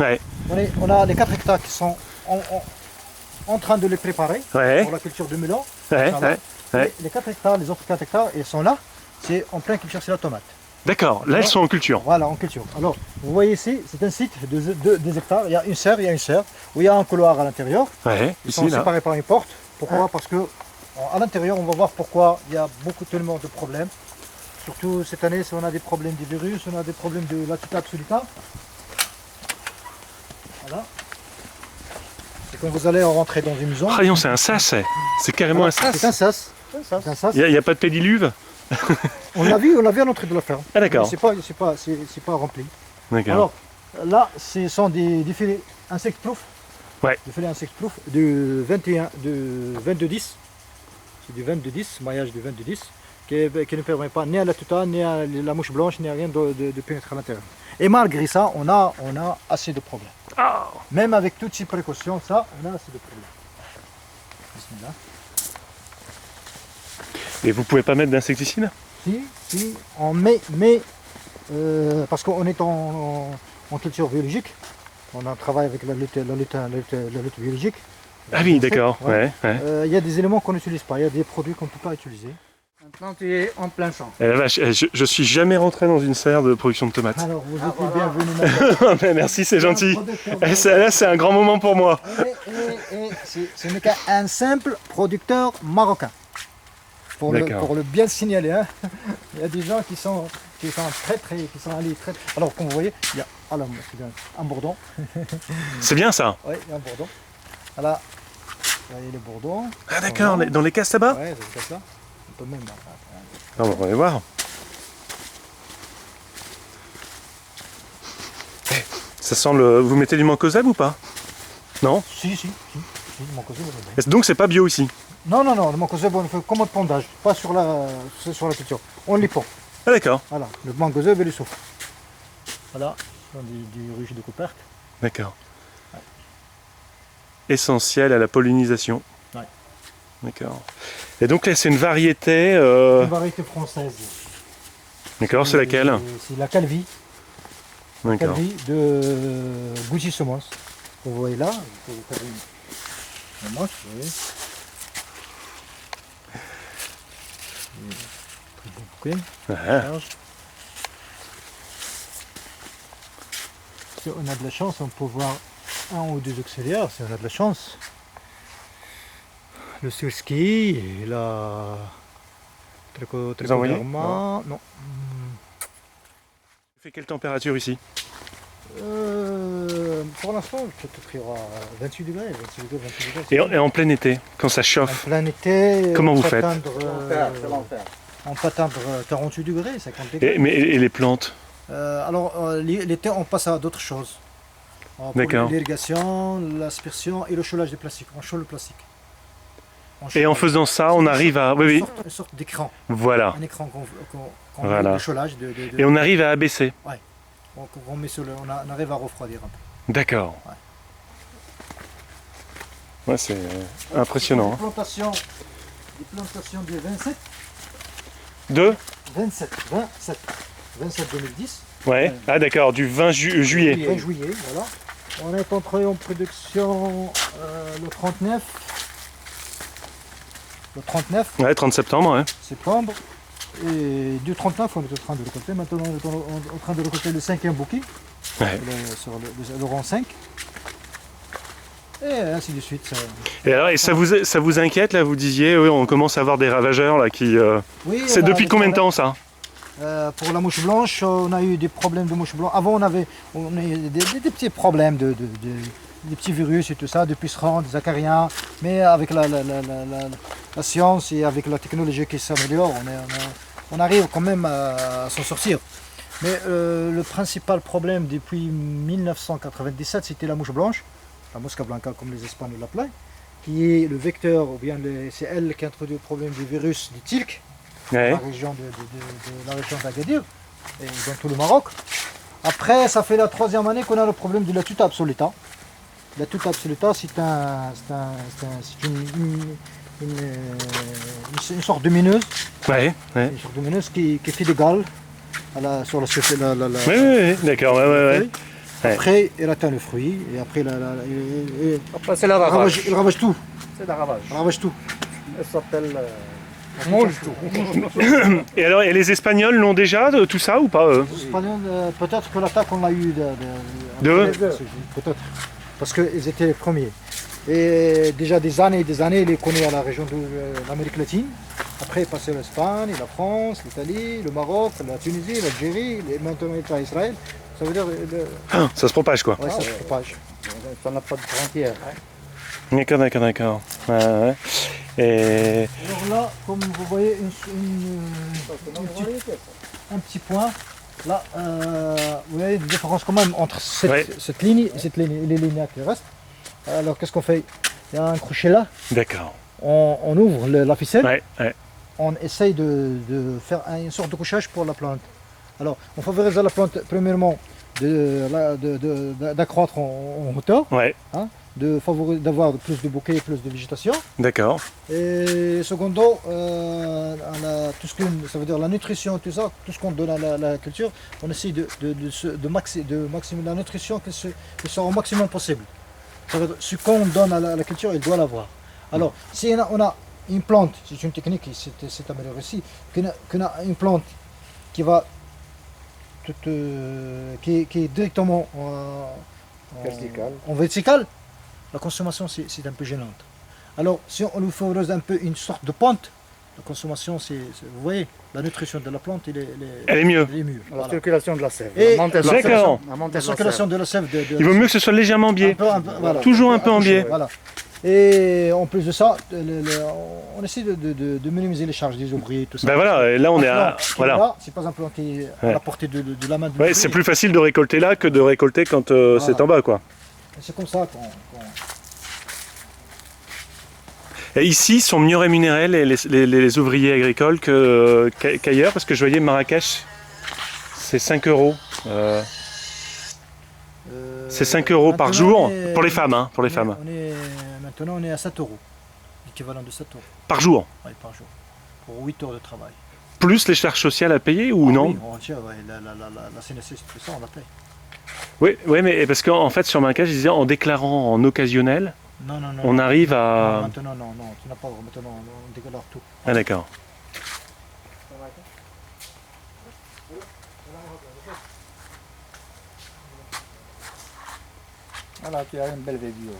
Ouais. On a les 4 hectares qui sont en train de les préparer Ouais. pour la culture de melon. Ouais, Voilà. ouais. Les 4 hectares, les autres 4 hectares, ils sont là. C'est en plein culture, c'est la tomate. D'accord, là elles sont en culture. Voilà, en culture. Alors, vous voyez ici, c'est un site de 2 hectares. Il y a une serre, où il y a un couloir à l'intérieur. Ouais, Ils ici sont là. séparés par une porte. Pourquoi? Parce que à l'intérieur, on va voir pourquoi il y a tellement de problèmes. Surtout cette année, si on a des problèmes de virus, on a des problèmes de Latitude absoluta. Voilà. Et quand vous allez rentrer dans une maison, Ah non, c'est un sas, c'est carrément un c'est un sas. sas. C'est un sas. Il n'y a pas de pédiluve? On l'a vu à l'entrée de la ferme. Ah d'accord. C'est pas rempli. D'accord. Alors là, ce sont des filets insect-proof. Ouais. Des filets insect-proof de 22-10. C'est du 22-10, maillage du 22-10, qui ne permet pas ni à la tuta, ni à la mouche blanche, ni à rien de pénétrer à l'intérieur. Et malgré ça, on a assez de problèmes. Ah. Même avec toutes ces précautions, ça, on a assez de problèmes. Bismillah. Et vous pouvez pas mettre d'insecticide? Si, on met, parce qu'on est en culture biologique, on travaille avec la lutte biologique. Ah oui, d'accord, ouais. Il y a des éléments qu'on n'utilise pas, il y a des produits qu'on ne peut pas utiliser. Maintenant tu es en plein champ. Eh la vache, je suis jamais rentré dans une serre de production de tomates. Alors vous êtes bienvenue. Mais merci, c'est gentil. Là, c'est un grand moment pour moi. Ce n'est qu'un simple producteur marocain. Pour le bien signaler, hein. Il y a des gens qui sont allés très. Alors comme vous voyez, il y a un bourdon. C'est bien ça. Oui, il y a un bourdon. Voilà, vous voyez les bourdons. Ah d'accord, dans les cases tabac? Ouais, c'est ça. On peut même. Ah, on va aller voir. Ça sent le. Vous mettez du mancozeb ou pas? Non? Si, mancozeb, on est Donc c'est pas bio ici? Non, le mancozeb, on le fait comme au pondage, pas sur la culture. On les pond. Ah d'accord. Voilà, le mancozeb et le soufre. Voilà, du ruche de Couperc. D'accord. Ouais. Essentiel à la pollinisation. Ouais. D'accord. Et donc là c'est une variété... Une variété française. D'accord, c'est laquelle? C'est la Calvi. D'accord. Calvi de Gucci Semence. Vous voyez là, je vais vous faire une manche, vous voyez. Très bon bouquet. Si on a de la chance, on peut voir un ou deux auxiliaires, si on a de la chance. Le surski et la trichoderma. Non. Il fait quelle température ici? Pour l'instant, peut-être il y aura 28 degrés, 28 degrés. Et en plein été, quand ça chauffe, en plein été, comment vous faites? On peut atteindre 48 degrés, 50 degrés. Et les plantes? Alors l'été, on passe à d'autres choses. Pour l'irrigation, l'aspersion et le cholage de plastique. On choule le plastique. Et en faisant ça, on arrive à... Une sorte d'écran. Voilà. Un écran qu'on voilà. met le cholage. Et on arrive à abaisser. Ouais. On arrive à refroidir un peu. D'accord. Ouais, c'est impressionnant. Des plantations de 27. De 27 2010. Ouais. Ah d'accord, du 20 juillet. 20 juillet, voilà. On est entré en production le 39. Le 39. Ouais, 30 septembre, ouais. Septembre. Et du 39, on est en train de récolter. Maintenant, on est en train de récolter le 5e bouquet. Ouais. Sur le rang 5. Et ainsi de suite. Et alors, ça vous inquiète là? Vous disiez, oui, on commence à avoir des ravageurs là qui. Oui, c'est depuis combien de temps ça? Pour la mouche blanche, on a eu des problèmes de mouche blanche. Avant, on a eu des petits problèmes des petits virus et tout ça, des pucerons, des acariens. Mais avec la science et avec la technologie qui s'améliore, on arrive quand même à s'en sortir. Mais le principal problème depuis 1997, c'était la mouche blanche, la Mosca blanca comme les Espagnols l'appelaient, qui est le vecteur, ou bien c'est elle qui introduit le problème du virus du tilk, ouais. dans la région d'Agadir et dans tout le Maroc. Après, ça fait la 3e année qu'on a le problème de la tuta absoluta. La tuta absoluta, c'est une sorte de mineuse, Ouais, ouais. une sorte de mineuse qui fait des galles sur la surface. Oui, d'accord, ouais. Ouais. Après, il atteint le fruit et après, Après, c'est le ravage. il ravage tout. C'est le ravage. Il ravage tout. Elle s'appelle mange tout. Et alors, et les Espagnols l'ont déjà, tout ça, ou pas Les Espagnols, peut-être que l'attaque, on l'a eu De eux? Peut-être. Parce qu'ils étaient les premiers. Et déjà des années, il est connu à la région de l'Amérique latine. Après, il est passé l'Espagne, la France, l'Italie, le Maroc, la Tunisie, l'Algérie, et maintenant il est à Israël. Ça veut dire Ça se propage, quoi. ouais, ça se propage. Ça n'a pas de frontière. D'accord, d'accord, d'accord. Ouais, ouais. Et... Alors là, comme vous voyez, un petit point. Là, vous voyez une différence quand même entre Ouais. cette ligne et les lignes qui restent. Alors qu'est-ce qu'on fait? Il y a un crochet là, D'accord. on ouvre la ficelle, Ouais, ouais. on essaye de faire une sorte de couchage pour la plante. Alors on favorise la plante premièrement d'accroître en hauteur, Ouais, d'avoir plus de bouquets, plus de végétation. d'accord. Et secondo, tout ce que ça veut dire la nutrition, tout ça, tout ce qu'on donne à la culture, on essaye de maximiser la nutrition que soit au maximum possible. Ça veut dire, ce qu'on donne à la culture, il doit l'avoir. Alors, si on a une plante, c'est une technique qui s'est améliorée ici, qu'on a une plante qui va qui est directement en verticale, la consommation c'est un peu gênante. Alors, si on lui favorise un peu une sorte de pente, la consommation, vous voyez, la nutrition de la plante, Elle est mieux. elle est mieux. La Voilà. circulation de la sève. Et La montée de la D'accord. sève. La montée La de la circulation sève. de la sève, Il vaut mieux que ce soit légèrement biais. voilà. Toujours un peu en biais. Voilà. Et en plus de ça, on essaie de minimiser les charges des ouvriers, tout ça. Ben voilà, et là on est Un à... plan qui est Voilà. là, c'est pas un plan qui est Ouais. à la portée de la main de Ouais, l'ouvrier. c'est plus facile de récolter là que de récolter quand c'est en bas, quoi. C'est comme ça qu'on... Et ici, ils sont mieux rémunérés, les ouvriers agricoles, qu'ailleurs, parce que je voyais Marrakech, c'est 5 euros. C'est 5 euros par maintenant, jour, on est- pour les femmes, hein, pour les femmes. Maintenant, on est à 7 euros. L'équivalent de 7 euros Par jour. ouais, par jour. Pour 8 heures de travail. Plus les charges sociales à payer ou Ah non? oui, la CNSS, tout ça, on la paye. Oui, oui, mais parce qu'en fait, sur Marrakech, je disais, en déclarant en occasionnel, Non, non, non. on arrive Non, à... maintenant, non, tu n'as pas. Maintenant, on déclare tout. Ah d'accord. Voilà, tu as une belle vidéo.